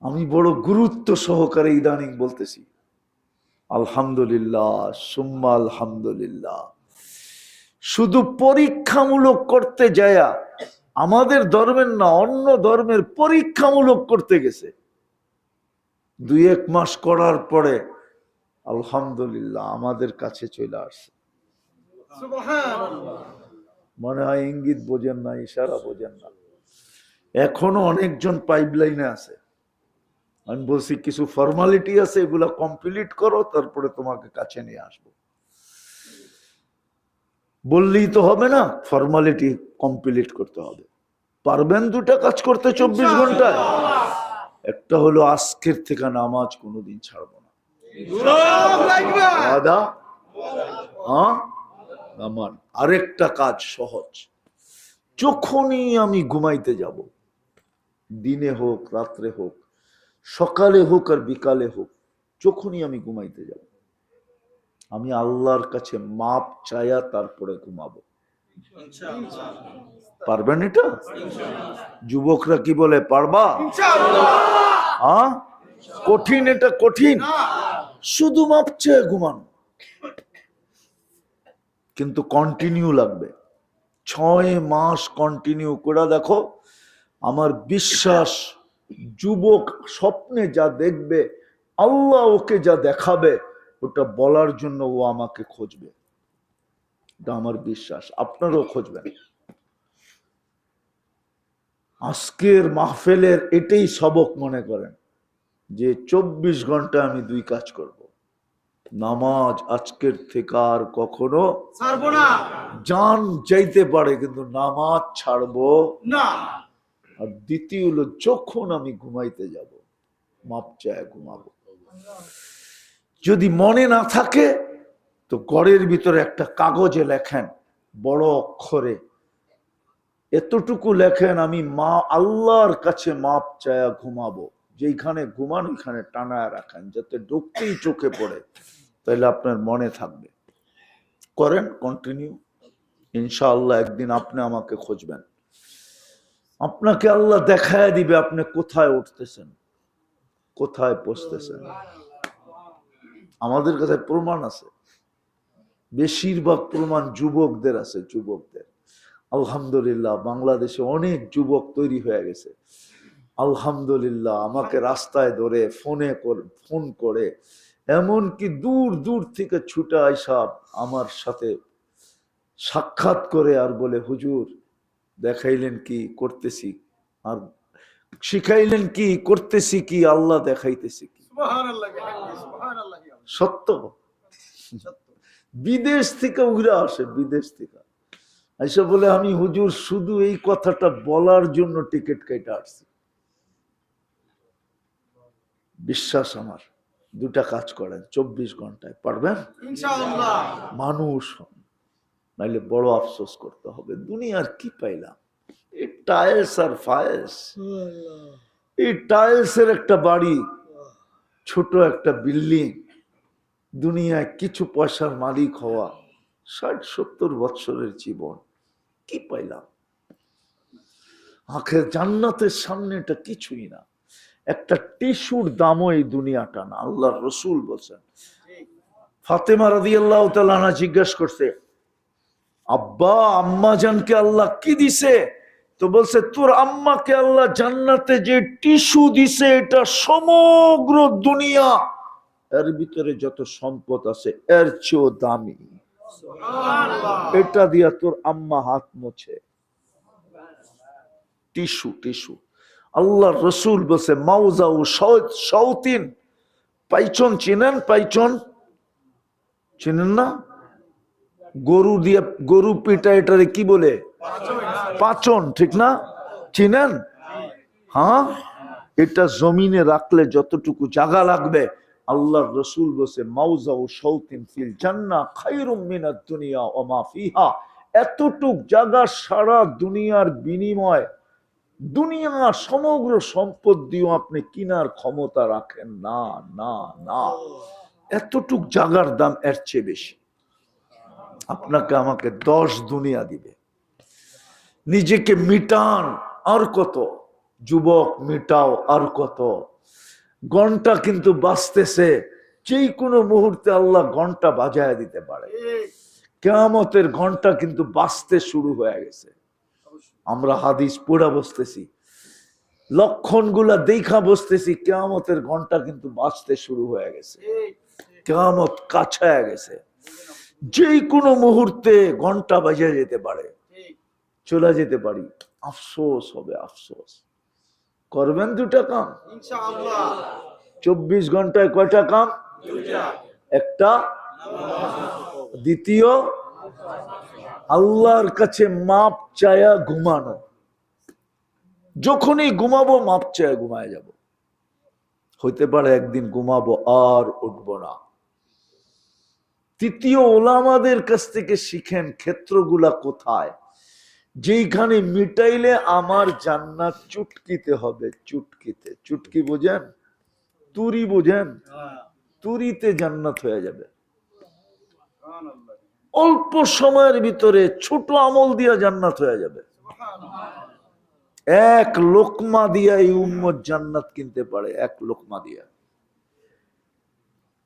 আমি বড় গুরুত্ব সহকারে ইদানিং বলতেছি আলহামদুলিল্লাহ সুম্মা আলহামদুলিল্লাহ। শুধু পরীক্ষামূলক করতে যায়া আমাদের ধর্মের না অন্য ধর্মের পরীক্ষামূলক করতে গেছে, 2-1 মাস করার পরে আলহামদুলিল্লাহ আমাদের কাছে চলে আসছে। মনে হয় ইঙ্গিত বোঝেন না, ইশারা বোঝেন না। এখনো অনেকজন পাইপলাইনে আছে। আমি বলছি কিছু ফর্মালিটি আছে, এগুলা কমপ্লিট করো, তারপরে তোমাকে কাছে নিয়ে আসবো। বললেই তো হবে না, ফর্মালিটি কমপ্লিট করতে হবে। পারবেন 2টা কাজ করতে 24 ঘন্টায়? একটা হলো আজকের থেকে নামাজ কোনোদিন ছাড়বো না। আরেকটা কাজ সহজ, যখনই আমি ঘুমাইতে যাব, দিনে হোক রাত্রে হোক, সকালে হোক আর বিকালে হোক, যখনই আমি ঘুমাইতে যাব, আমি আল্লাহর কাছে মাপ চায়া তারপরে ঘুমাবো। পারবেন এটা? যুবকরা কি বলে পারবা? কঠিন, এটা কঠিন। শুধু মাপ চেয়ে ঘুমানো, কিন্তু কন্টিনিউ লাগবে। 6 মাস কন্টিনিউ করে দেখো, আমার বিশ্বাস যুবক স্বপ্নে যা দেখবে, আল্লাহ ওকে যা দেখাবে, ওটা বলার জন্য ও আমাকে খুঁজবে। এটা আমার বিশ্বাস, আপনারাও খুঁজবেন। আজকের মাহফিলের এটাই সবক মনে করেন যে 24 ঘন্টা আমি 2 কাজ করব। নামাজ আজকের থেকে আর কখনো ছাড়বো না। জান যাইতে পারে কিন্তু নামাজ ছাড়বো না। আর দ্বিতীয় হলো, যখন আমি ঘুমাইতে যাব মাপ চায় ঘুমাবো। যদি মনে না থাকে তো ঘরের ভিতরে একটা কাগজে লেখেন, বড় অক্ষরে এতটুকু লেখেন, আমি আল্লাহর কাছে মাপ চায়া ঘুমাবো। যেখানে ঘুমান ওইখানে টানায় রাখেন, যাতে ঢুকতেই চোখে পড়ে, তাহলে আপনার মনে থাকবে। করেন কন্টিনিউ, ইনশাআল্লাহ একদিন আপনি আমাকে খুঁজবেন, আপনাকে আল্লাহ দেখায় দিবে আপনি কোথায় উঠতেছেন, কোথায় পৌঁছতেছেন। আমাদের কাছে প্রমাণ আছে, বেশিরভাগ প্রমাণ যুবকদের আছে, যুবকদের। আলহামদুলিল্লাহ বাংলাদেশে অনেক যুবক তৈরি হয়ে গেছে। আলহামদুলিল্লাহ আমাকে রাস্তায় ধরে ফোন করে, এমনকি দূর দূর থেকে ছুটে আইসা আমার সাথে সাক্ষাৎ করে আর বলে, হুজুর দেখাইলেন কি করতেছি, আর শিখাইলেন কি করতেছি, কি আল্লাহ দেখাইতেছি কি। সত্য, বিদেশ থেকে উড়ে আসে, বিদেশ থেকে আইসা বলে, আমি হুজুর শুধু এই কথাটা বলার জন্য টিকিট কেটে আসছি। বিশ্বাস আমার। 2টা কাজ করেন 24 ঘন্টায়, পারবেন ইনশাআল্লাহ? মানুষ হন, নাইলে বড় আফসোস করতে হবে। দুনিয়ার কি পাইলাম, এই টাইলস আর ফাইলস, এই টাইলসের একটা বাড়ি, ছোট একটা বিল্ডিং, দুনিয়ায় কিছু পয়সার মালিক হওয়া, 60-70 বছরের জীবন, কি পাইলাম? আখের জান্নাতের সামনে এটা কিছুই না। একটা টিস্যুর দামও এই দুনিয়াটা না। আল্লাহর রসুল বলছেন, ফাতেমা রাদিয়াল্লাহু তাআলা আনহা জিজ্ঞাসা করছে, আব্বা আম্মা জানকে আল্লাহ কি দিছে? তো বলছে, তোর আম্মাকে আল্লাহ জান্নাতে যে টিস্যু দিছে, এটা সমগ্র দুনিয়া এর ভিতরে যত সম্পদ আছে এর চেয়েও দামি। এটা দিয়া তোর আম্মা হাত মোছে। Tissue, tissue. আল্লাহ রসুল বলছে, মাউজাউ শাওতিন, পাইচন চিনেন? পাইচন চিনেন না? গরু দিয়ে, গরু পিটা, এটারে কি বলে? পাচন, ঠিক না? চিনেন? হ্যাঁ, এটা জমিনে রাখলে যতটুকু জায়গা লাগবে, আল্লাহর রসুল বলছে, মাউজাউ শাওতিন ফিল জান্নাহ খায়রুম মিনাদ দুনিয়া ওয়া মা ফিহা। এতটুক জায়গা সারা দুনিয়ার বিনিময়, দুনিয়া সমগ্র সম্পদ দিয়েও আপনি কিনার ক্ষমতা রাখেন না, না, না। এতটুক জায়গার দাম এর চেয়ে বেশি। আপনাকে আমাকে 10 দুনিয়া দিবে। নিজেকে মিটান, আর কত? যুবক মিটাও, আর কত? ঘন্টা কিন্তু বাজতেছে, যে কোনো মুহূর্তে আল্লাহ ঘন্টা বাজায় দিতে পারে। কিয়ামতের ঘন্টা কিন্তু বাজতে শুরু হয়ে গেছে। আমরা হাদিস পড়া বসতেছি, লক্ষণগুলা দেখা বসতেছি, কিয়ামতের ঘন্টা কিন্তু বাজতে শুরু হয়ে গেছে। কিয়ামত কাছায় গেছে, যে কোনো মুহূর্তে ঘন্টা বাজে যেতে পারে, চলে যেতে পারি। আফসোস হবে, আফসোস। করবেন দুটা কাম ইনশাআল্লাহ। 24 ঘন্টায় কয়টা কাম? একটা, দ্বিতীয় আল্লাহর কাছে মাপ চায়া ঘুমানো। যখনই ঘুমাবো মাপ চায়া ঘুমায় যাব। হইতে পারে একদিন ঘুমাবো আর উঠবো না। তৃতীয়, ওলামাদের কাছ থেকে শিখেন ক্ষেত্রগুলা কোথায়, যেখানে মিটাইলে আমার জান্নাত চুটকিতে হবে। চুটকিতে, চুটকি বোঝেন? তুরি বোঝেন? তুরিতে জান্নাত হয়ে যাবে। অল্প সময়ের ভিতরে ছোট আমল দিয়া জান্নাত হয়ে যাবে। এক লোকমা দিয়া এই উম্মত জান্নাত কিনতে পারে। এক লোকমা দিয়া।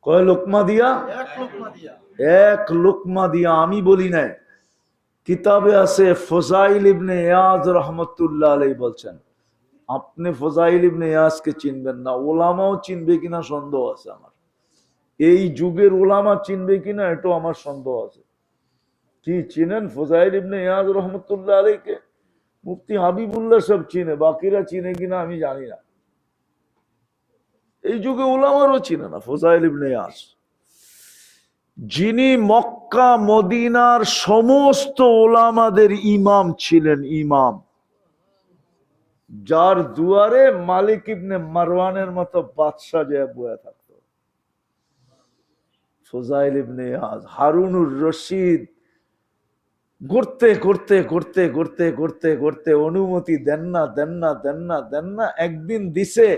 কয় লোকমা দিয়া? এক লোকমা দিয়া। আমি বলি নাই, কিতাবে আছে। ফজাইল ইবনে ইয়াজ রহমতুল্লাহ আলাইহি বলছেন, আপনি ফজাইল ইবনে ইয়াজকে চিনবেন না, ওলামাও চিনবে কিনা সন্দেহ আছে আমার। এই যুগের ওলামা চিনবে কিনা এটাও আমার সন্দেহ আছে। কি চিনেন ফজাইল ইবনে ইয়াজ রহমতুল্লাহ আলাইহিকে? মুফতি হাবিবুল্লাহ সব চিনে, বাকিরা চিনে কিনা আমি জানি না। এই যুগে ওলামারও চিনে না ফজাইল ইবনে ইয়াজ, যিনি মক্কা মদিনার সমস্ত ওলামাদের ইমাম ছিলেন। ইমাম, যার দুয়ারে মালিক ইবনে মারওয়ানের মতো বাদশা যায় বয়ে থাকতো। ফজাইল ইবনে ইয়াজ, হারুনুর রশিদ ঘুরতে ঘুরতে ঘুরতে ঘুরতে ঘুরতে ঘুরতে অনুমতি দেন না দেন না দেন না দেন না, একদিন দিছে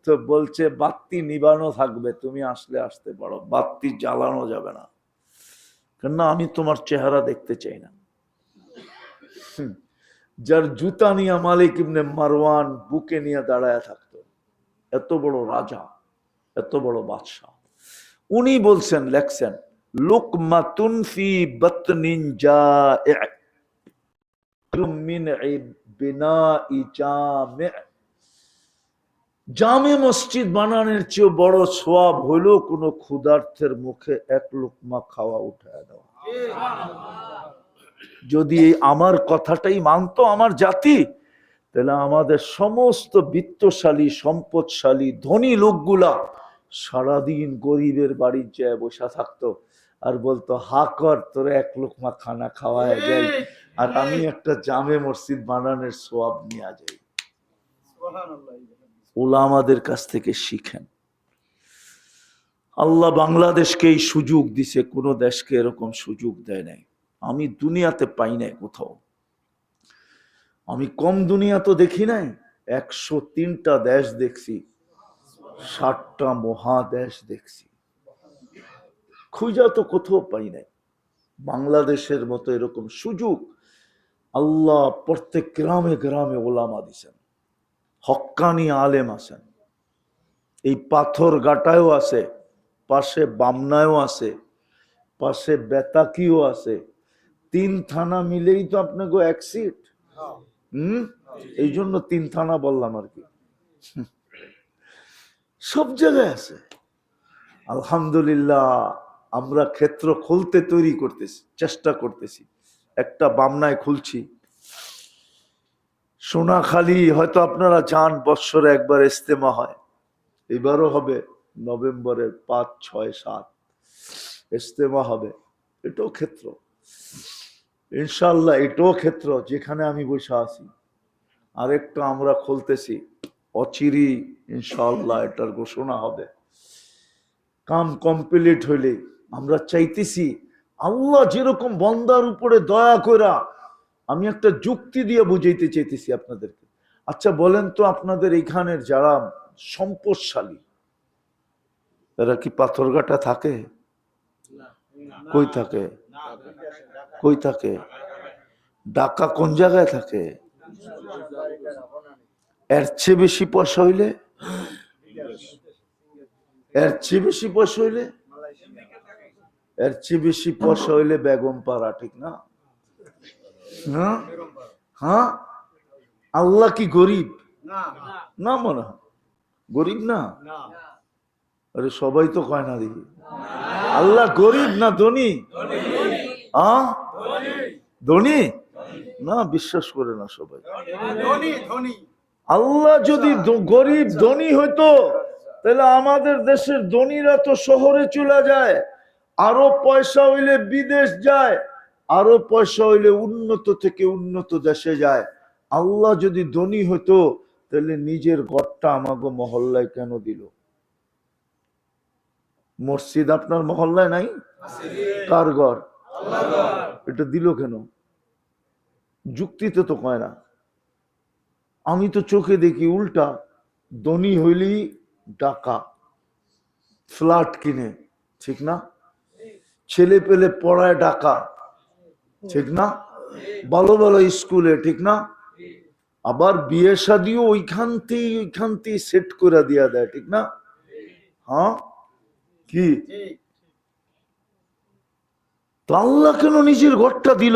তো বলছে বাতি নিবানো থাকবে, তুমি আসলে আসতে পারো, বাতি জ্বালানো যাবে না, কেননা আমি তোমার চেহারা দেখতে চাই না। যার জুতা নিয়ে মালিক ইবনে মারওয়ান বুকে নিয়ে দাঁড়ায় থাকতো, এত বড় রাজা, এত বড় বাদশাহ, উনি বলছেন, লেখছেন, লুকমাতুন ফি বাতনিন জা'i মিন বিনাই জামি'। জামে মসজিদ বানানোর চেয়ে বড় সওয়াব হইল কোন ক্ষুধার্তের মুখে এক লোকমা খাওয়া উঠায় দেওয়া। যদি আমার কথাটাই মানতো আমার জাতি, তাহলে আমাদের সমস্ত বিত্তশালী সম্পদশালী ধনী লোকগুলা সারাদিন গরিবের বাড়ির যায় বসা থাকতো আর বলতো, হা কর, তোরে এক লোকমা খানা খাওয়ায় যাই, আর আমি একটা জামে মসজিদ বানানোর সওয়াব নিয়ে যাই। ওলামাদের কাছ থেকে শিখেন। আল্লাহ বাংলাদেশকে এই সুযোগ দিছে, কোন দেশকে এরকম সুযোগ দেয় নাই। আমি দুনিয়াতে পাই নাই কোথাও। আমি কম দুনিয়া তো দেখি নাই, 103টা দেশ দেখছি, 60টা মহাদেশ দেখছি, খুঁজা তো কোথাও পাই নাই। বাংলাদেশের মতো এরকম সুযোগ আল্লাহ প্রত্যেক গ্রামে গ্রামে ওলামা দিছেন, হক্কানি আলেম আছেন। এই পাথর গাটায়ও আছে, পাশে বামনায়ও আছে, পাশে বেতাকিও আছে। 3 থানা মিলেই তো আপনাকে এক সিট। এই জন্য 3 থানা বললাম আর কি। সব জায়গায় আছে। আলহামদুলিল্লাহ, আমরা ক্ষেত্র খুলতে তৈরি করতেছি, চেষ্টা করতেছি। একটা বামনায় খুলছি। সোনাখালী হয়তো আপনারা যান, বৎসরে একবার ইজতেমা হয়, এবারও হবে নভেম্বরের 5, 6, 7 ইজতেমা হবে। এটাও ক্ষেত্র, ইনশাআল্লাহ এটাও ক্ষেত্র যেখানে আমি বসে আছি। আরেকটা আমরা খুলতেছি, অচিরেই ইনশাআল্লাহ এটার ঘোষণা হবে। কাম কমপ্লিট হইলে আমরা চাইতেছি, আল্লাহ যেরকম বান্দার উপরে দয়া কইরা, আমি একটা যুক্তি দিয়ে বুঝাইতে চাইতেছি আপনাদেরকে। আচ্ছা বলেন তো, আপনাদের এখানের যারা সম্পদশালী, এরা কি পাথরঘাটা থাকে? কই থাকে? কই থাকে? ঢাকা কোন জায়গায় থাকে? এর চেয়ে বেশি পয়সা হইলে এর চেয়ে বেশি পয়সা হইলে, এর চেয়ে বেশি পয়সা হইলে বেগম পাড়া, ঠিক না? হ্যাঁ হ্যাঁ, আল্লাহ কি গরিব? না মনে হয় গরিব না। আরে সবাই তো কয় না দেখি আল্লাহ গরিব না ধনী? ধনী না, বিশ্বাস করে না সবাই। আল্লাহ যদি গরিব ধনী হইতো তাহলে আমাদের দেশের ধনীরা তো শহরে চলে যায়, আরো পয়সা হইলে বিদেশ যায়, আরো পয়সা হইলে উন্নত থেকে উন্নত দেশে যায়। আল্লাহ যদি ধনী হইতো তাহলে নিজের ঘরটা আমাকে মহল্লায় কেন দিল? মসজিদ আপনার মহল্লায় নাই? কার ঘর? এটা দিল কেন? যুক্তিতে তো কয় না। আমি তো চোখে দেখি উল্টা, ধনী হইলি টাকা, ফ্ল্যাট কিনে, ঠিক না? ছেলে পেলে পড়ায় টাকা, ঠিক না? ভালো ভালো স্কুলে, ঠিক না? আবার বিয়ে শাদিও ওইখান থেকে সেট করে দিয়া দেয়, ঠিক না? হ্যাঁ কি, তো আল্লাহ কেন নিজের ঘরটা দিল?